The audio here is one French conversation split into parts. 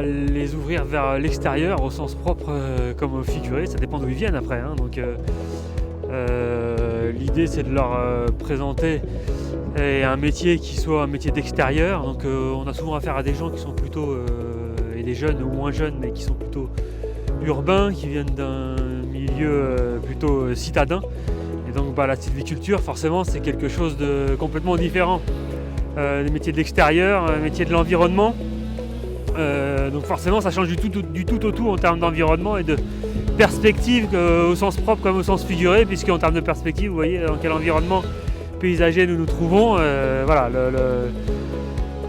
les ouvrir vers l'extérieur, au sens propre comme au figuré, ça dépend d'où ils viennent après. Donc l'idée c'est de leur présenter un métier qui soit un métier d'extérieur. Donc on a souvent affaire à des gens qui sont plutôt, et des jeunes ou moins jeunes, mais qui sont plutôt urbains, qui viennent d'un milieu plutôt citadin. Et donc la sylviculture, forcément, c'est quelque chose de complètement différent. Les métiers de l'extérieur, les métiers de l'environnement. Donc forcément, ça change du tout au tout en termes d'environnement et de perspective, au sens propre comme au sens figuré, puisqu'en termes de perspective, vous voyez dans quel environnement paysager nous nous trouvons.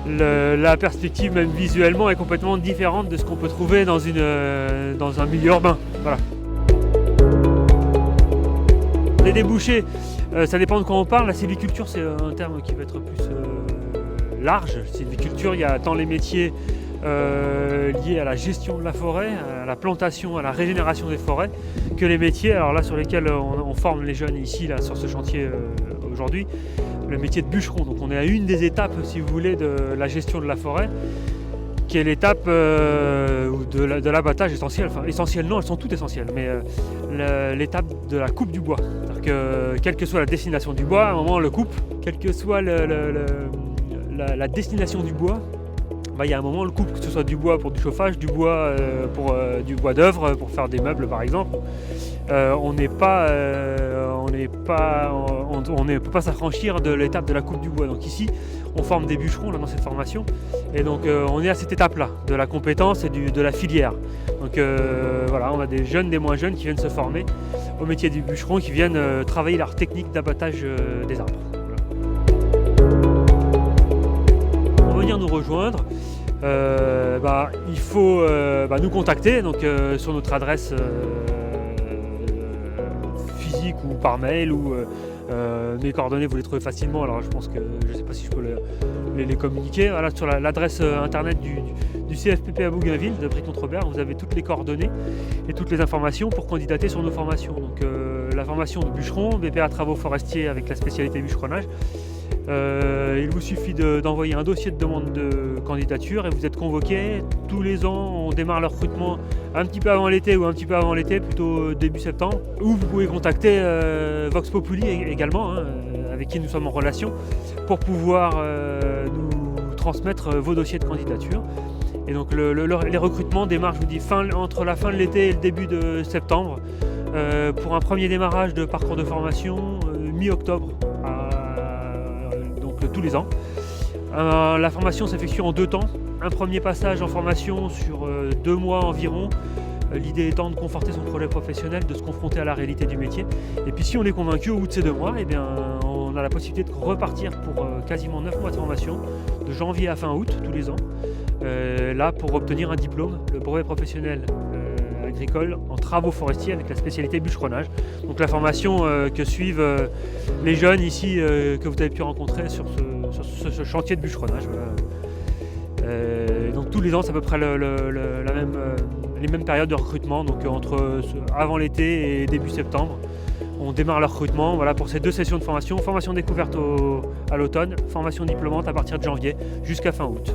La perspective, même visuellement, est complètement différente de ce qu'on peut trouver dans un milieu urbain. Voilà. Les débouchés, ça dépend de quoi on parle. La sylviculture, c'est un terme qui va être plus large. Sylviculture, il y a tant les métiers liés à la gestion de la forêt, à la plantation, à la régénération des forêts, que les métiers, alors là sur lesquels on forme les jeunes ici là, sur ce chantier aujourd'hui, le métier de bûcheron. Donc on est à une des étapes, si vous voulez, de la gestion de la forêt, qui est l'étape de l'abattage essentiel. Enfin essentielle non, elles sont toutes essentielles, mais l'étape de la coupe du bois. C'est-à-dire que quelle que soit la destination du bois, à un moment on le coupe, quelle que soit la destination du bois, il y a un moment on le coupe, que ce soit du bois pour du chauffage, du bois pour du bois d'œuvre pour faire des meubles par exemple. On ne peut pas s'affranchir de l'étape de la coupe du bois. Donc ici on forme des bûcherons là, dans cette formation, et donc on est à cette étape là de la compétence et de la filière. Donc on a des jeunes, des moins jeunes qui viennent se former au métier du bûcheron, qui viennent travailler leur technique d'abattage des arbres. Pour venir nous rejoindre, il faut nous contacter donc, sur notre adresse physique ou par mail, ou mes coordonnées vous les trouvez facilement. Alors je pense que je ne sais pas si je peux les communiquer. Voilà, sur l'adresse internet du CFPP à Bougainville de Brie-Contrebert, vous avez toutes les coordonnées et toutes les informations pour candidater sur nos formations. Donc la formation de bûcheron, BPA travaux forestiers avec la spécialité bûcheronnage. Il vous suffit d'envoyer un dossier de demande de candidature et vous êtes convoqué. Tous les ans, on démarre le recrutement un petit peu avant l'été, ou un petit peu avant l'été, plutôt début septembre. Ou vous pouvez contacter Vox Populi également, avec qui nous sommes en relation, pour pouvoir nous transmettre vos dossiers de candidature. Et donc les recrutements démarrent, je vous dis, entre la fin de l'été et le début de septembre, pour un premier démarrage de parcours de formation mi-octobre, tous les ans. La formation s'effectue en 2 temps. Un premier passage en formation sur 2 mois environ. L'idée étant de conforter son projet professionnel, de se confronter à la réalité du métier. Et puis si on est convaincu au bout de ces 2 mois, on a la possibilité de repartir pour quasiment 9 mois de formation, de janvier à fin août tous les ans. Là pour obtenir un diplôme, le brevet professionnel agricole en travaux forestiers avec la spécialité bûcheronnage. Donc la formation que suivent les jeunes ici que vous avez pu rencontrer sur ce chantier de bûcheronnage. Voilà. Donc tous les ans c'est à peu près les mêmes périodes de recrutement, donc avant l'été et début septembre. On démarre le recrutement pour ces 2 sessions de formation découverte à l'automne, formation diplômante à partir de janvier jusqu'à fin août.